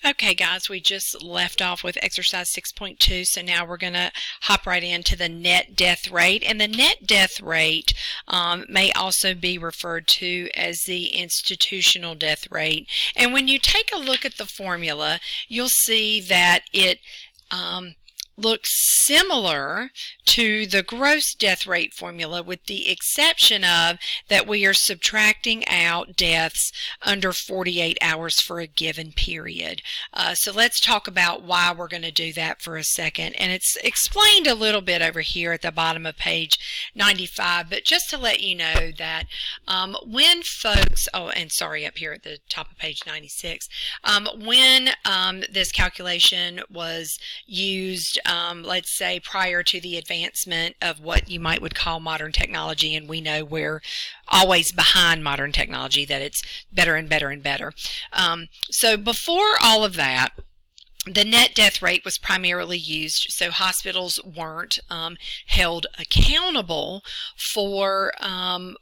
Okay, guys, we just left off with exercise 6.2, so now we're going to hop right into the net death rate. And the net death rate may also be referred to as the institutional death rate. And when you take a look at the formula, you'll see that it looks similar to the gross death rate formula, with the exception of that we are subtracting out deaths under 48 hours for a given period. So let's talk about why we're going to do that for a second. And it's explained a little bit over here at the bottom of page 95, but just to let you know that when folks, up here at the top of page 96, when this calculation was used, let's say prior to the advancement of what you would call modern technology, and we know we're always behind modern technology, that it's better and better and better. So before all of that, the net death rate was primarily used so hospitals weren't held accountable for,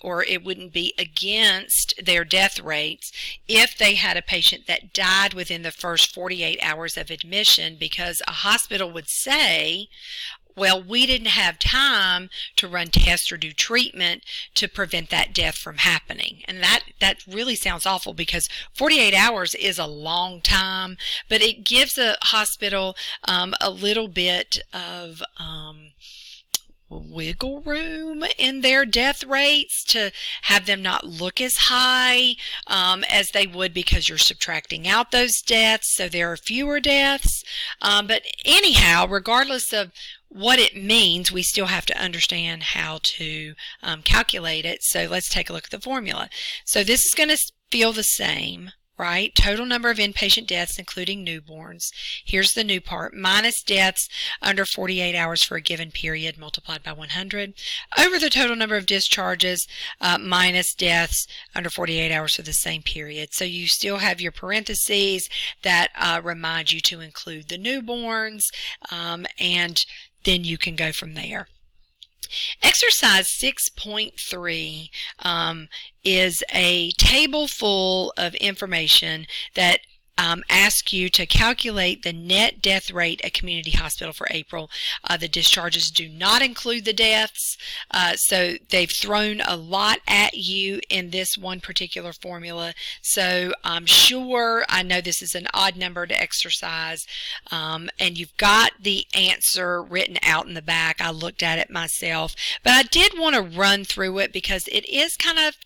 or it wouldn't be against their death rates if they had a patient that died within the first 48 hours of admission, because a hospital would say, well, we didn't have time to run tests or do treatment to prevent that death from happening. And that really sounds awful, because 48 hours is a long time, but it gives a hospital a little bit of wiggle room in their death rates to have them not look as high as they would, because you're subtracting out those deaths, so there are fewer deaths. But anyhow, regardless of what it means, we still have to understand how to calculate it. So let's take a look at the formula. So this is going to feel the same, right? Total number of inpatient deaths, including newborns. Here's the new part: minus deaths under 48 hours for a given period multiplied by 100 over the total number of discharges minus deaths under 48 hours for the same period. So you still have your parentheses that remind you to include the newborns, and then you can go from there. Exercise 6.3 is a table full of information that ask you to calculate the net death rate at Community Hospital for April. The discharges do not include the deaths, so they've thrown a lot at you in this one particular formula. So I'm sure, I know this is an odd numbered exercise, and you've got the answer written out in the back. I looked at it myself, but I did want to run through it because it is kind of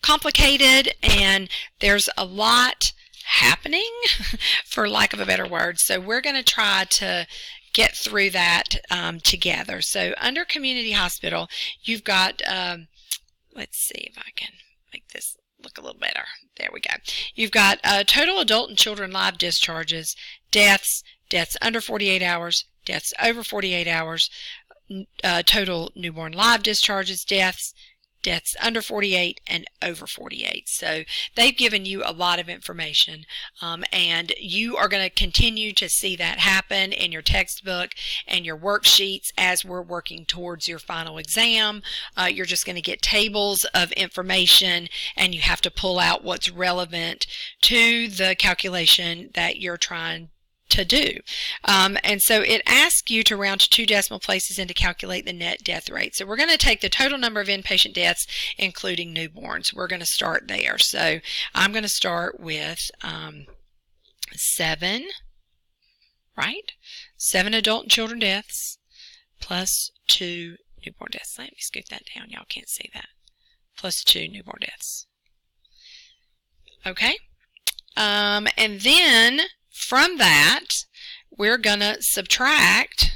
complicated and there's a lot happening, for lack of a better word. So we're going to try to get through that together. So under Community Hospital, you've got, let's see if I can make this look a little better. There we go. You've got total adult and children live discharges, deaths, deaths under 48 hours, deaths over 48 hours, total newborn live discharges, deaths, deaths under 48 and over 48. So they've given you a lot of information, and you are going to continue to see that happen in your textbook and your worksheets as we're working towards your final exam. You're just going to get tables of information, and you have to pull out what's relevant to the calculation that you're trying to do. And so it asks you to round to 2 decimal places and to calculate the net death rate. So we're going to take the total number of inpatient deaths, including newborns. We're going to start there. So I'm going to start with 7, right? 7 adult and children deaths plus 2 newborn deaths. Let me scoot that down. Y'all can't see that. Plus 2 newborn deaths. Okay. And then from that, we're going to subtract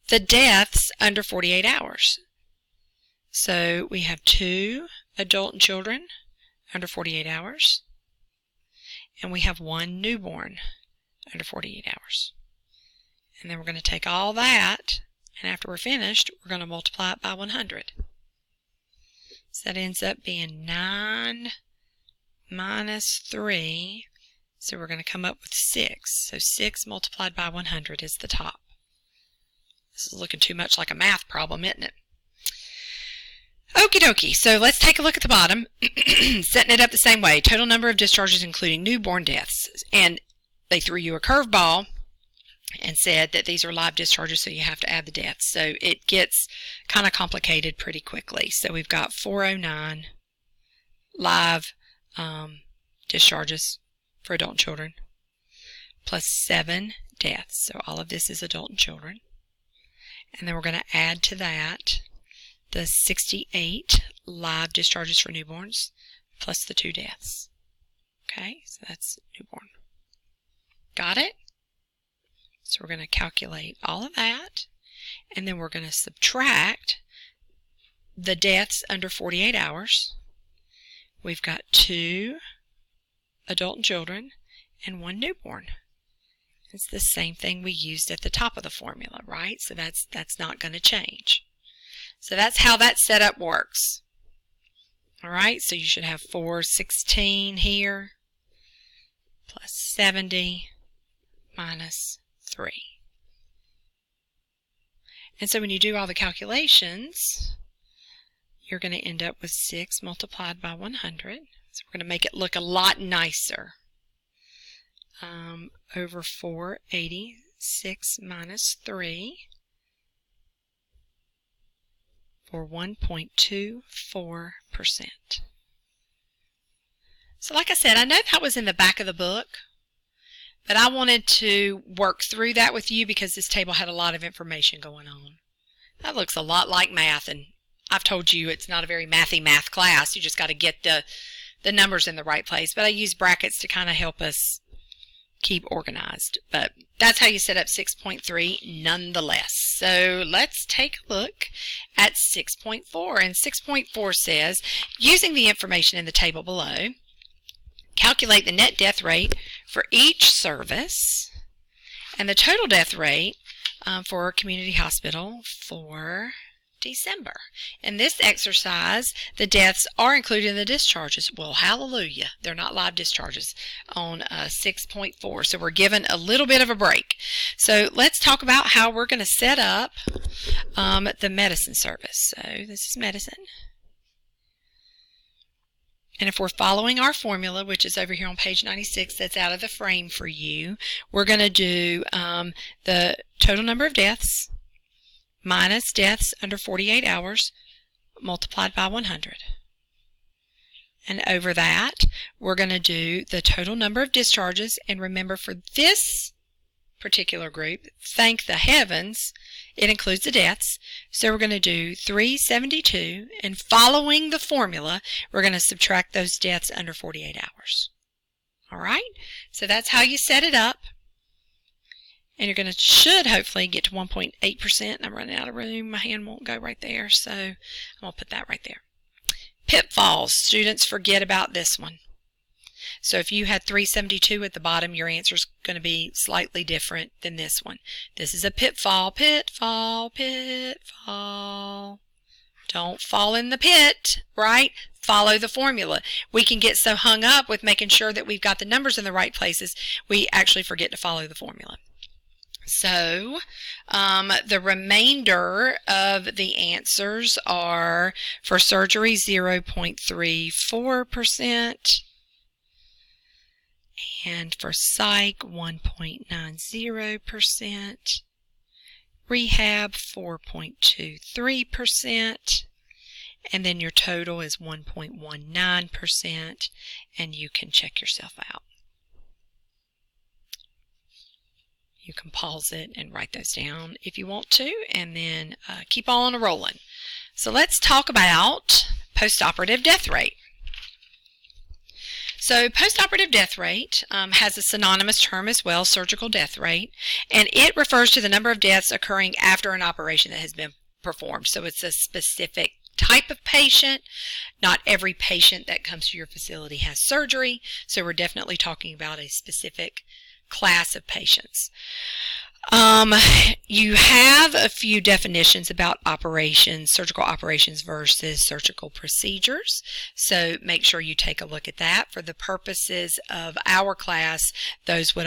the deaths under 48 hours. So we have 2 adult and children under 48 hours, and we have 1 newborn under 48 hours. And then we're going to take all that, and after we're finished, we're going to multiply it by 100. So that ends up being 9 minus 3. So we're going to come up with 6. So 6 multiplied by 100 is the top. This is looking too much like a math problem, isn't it? Okie dokie. So let's take a look at the bottom. Setting it up the same way. Total number of discharges including newborn deaths. And they threw you a curveball and said that these are live discharges, so you have to add the deaths. So it gets kind of complicated pretty quickly. So we've got 409 live discharges for adult and children, plus 7 deaths. So all of this is adult and children. And then we're going to add to that the 68 live discharges for newborns, plus the 2 deaths. Okay, so that's newborn. Got it? So we're going to calculate all of that, and then we're going to subtract the deaths under 48 hours. We've got 2 adult and children and 1 newborn. It's the same thing we used at the top of the formula, right? So that's not going to change. So that's how that setup works. All right, so you should have 416 here, plus 70 minus 3. And so when you do all the calculations, you're going to end up with 6 multiplied by 100. So we're going to make it look a lot nicer. Over 486 minus 3 for 1.24%. So like I said, I know that was in the back of the book, but I wanted to work through that with you because this table had a lot of information going on. That looks a lot like math, and I've told you it's not a very mathy math class. You just got to get the numbers in the right place. But I use brackets to kind of help us keep organized. But that's how you set up 6.3 nonetheless. So let's take a look at 6.4. And 6.4 says, using the information in the table below, calculate the net death rate for each service and the total death rate for a community hospital for December. In this exercise, the deaths are included in the discharges. Well, hallelujah, they're not live discharges on 6.4, so we're given a little bit of a break. So let's talk about how we're going to set up the medicine service. So this is medicine. And if we're following our formula, which is over here on page 96, that's out of the frame for you, we're going to do the total number of deaths minus deaths under 48 hours multiplied by 100. And over that, we're going to do the total number of discharges. And remember, for this particular group, thank the heavens, it includes the deaths. So we're going to do 372, and following the formula, we're going to subtract those deaths under 48 hours. All right? So that's how you set it up. And you're going to should hopefully get to 1.8%. I'm running out of room. My hand won't go right there, so I'm going to put that right there. Pitfalls. Students forget about this one. So if you had 372 at the bottom, your answer is going to be slightly different than this one. This is a pitfall. Pitfall, pitfall. Don't fall in the pit, right? Follow the formula. We can get so hung up with making sure that we've got the numbers in the right places, we actually forget to follow the formula. So the remainder of the answers are for surgery 0.34%, and for psych 1.90%, rehab 4.23%, and then your total is 1.19%, and you can check yourself out. You can pause it and write those down if you want to, and then keep on rolling. So let's talk about postoperative death rate. So postoperative death rate has a synonymous term as well, surgical death rate, and it refers to the number of deaths occurring after an operation that has been performed. So it's a specific type of patient. Not every patient that comes to your facility has surgery, so we're definitely talking about a specific class of patients. You have a few definitions about operations, surgical operations versus surgical procedures. So make sure you take a look at that. For the purposes of our class, those would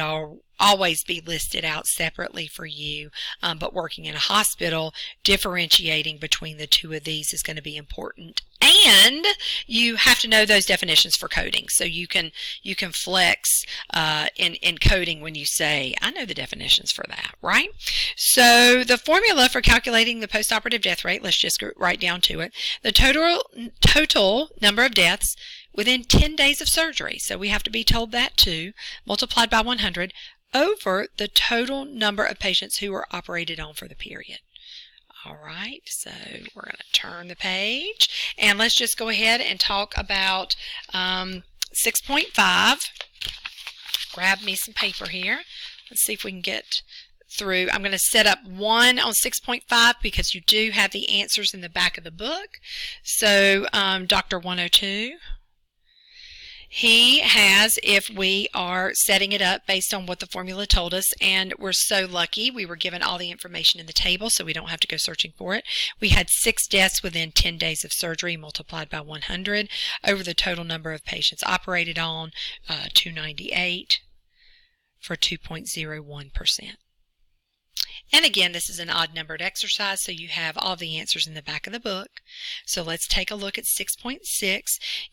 always be listed out separately for you. But working in a hospital, differentiating between the two of these is going to be important. And you have to know those definitions for coding, so you can flex in coding when you say, I know the definitions for that, right? So the formula for calculating the postoperative death rate, let's just go right down to it. The total number of deaths within 10 days of surgery, so we have to be told that too, multiplied by 100 over the total number of patients who were operated on for the period. All right, so we're going to turn the page, and let's just go ahead and talk about 6.5. Grab me some paper here. Let's see if we can get through. I'm going to set up 1 on 6.5 because you do have the answers in the back of the book. So Dr. 102. He has, if we are setting it up based on what the formula told us, and we're so lucky we were given all the information in the table so we don't have to go searching for it. We had 6 deaths within 10 days of surgery multiplied by 100 over the total number of patients operated on, 298 for 2.01%. And again, this is an odd-numbered exercise, so you have all the answers in the back of the book. So let's take a look at 6.6.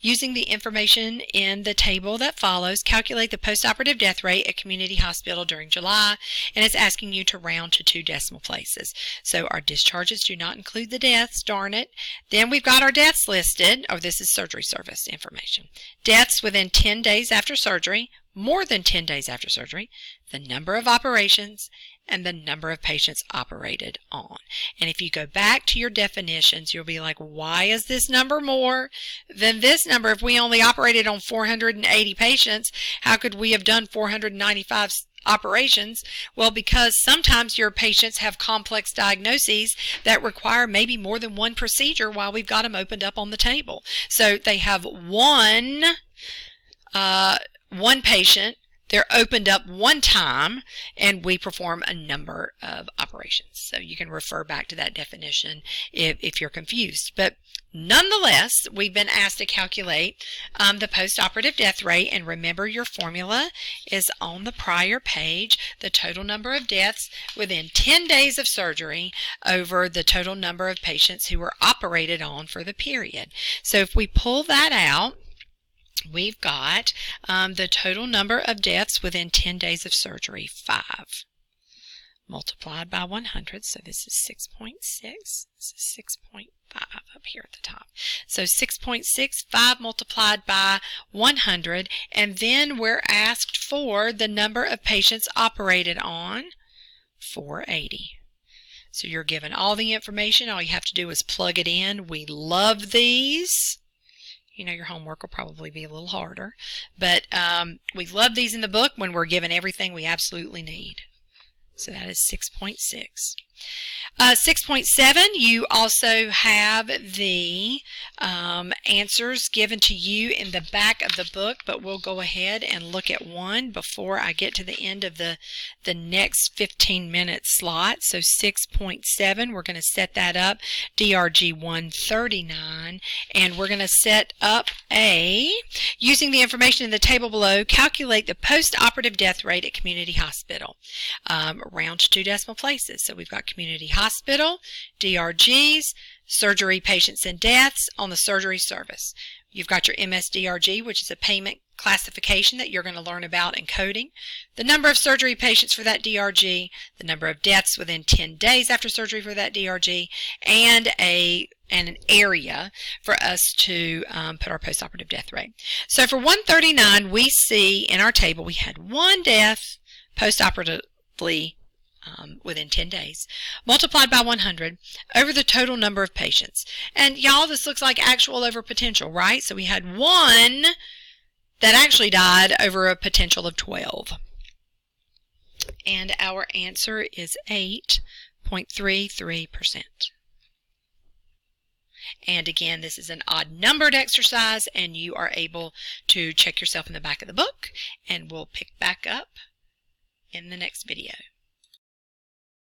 Using the information in the table that follows, calculate the postoperative death rate at community hospital during July, and it's asking you to round to 2 decimal places. So our discharges do not include the deaths, darn it. Then we've got our deaths listed. Oh, this is surgery service information. Deaths within 10 days after surgery, more than 10 days after surgery, the number of operations, and the number of patients operated on. And if you go back to your definitions, you'll be like, why is this number more than this number? If we only operated on 480 patients, how could we have done 495 operations? Well, because sometimes your patients have complex diagnoses that require maybe more than one procedure while we've got them opened up on the table. So they have one patient, they're opened up one time, and we perform a number of operations. So you can refer back to that definition if you're confused. But nonetheless, we've been asked to calculate the postoperative death rate, and remember your formula is on the prior page, the total number of deaths within 10 days of surgery over the total number of patients who were operated on for the period. So if we pull that out, we've got the total number of deaths within 10 days of surgery, 5, multiplied by 100. So this is 6.6. This is 6.5 up here at the top. So 6.6, 5 multiplied by 100. And then we're asked for the number of patients operated on, 480. So you're given all the information. All you have to do is plug it in. We love these. You know, your homework will probably be a little harder, but we love these in the book when we're given everything we absolutely need. So that is 6.6. 6.7, you also have the answers given to you in the back of the book, but we'll go ahead and look at one before I get to the end of the next 15-minute slot. So 6.7, we're going to set that up, DRG 139, and we're going to set up using the information in the table below, calculate the post-operative death rate at community hospital. Round to 2 decimal places. So we've got community hospital, DRGs, surgery patients and deaths on the surgery service. You've got your MSDRG, which is a payment classification that you're going to learn about in coding, the number of surgery patients for that DRG, the number of deaths within 10 days after surgery for that DRG, and an area for us to put our postoperative death rate. So for 139, we see in our table we had 1 death postoperatively within 10 days, multiplied by 100 over the total number of patients. And y'all, this looks like actual over potential, right? So we had 1 that actually died over a potential of 12. And our answer is 8.33%. And again, this is an odd numbered exercise, and you are able to check yourself in the back of the book, and we'll pick back up in the next video.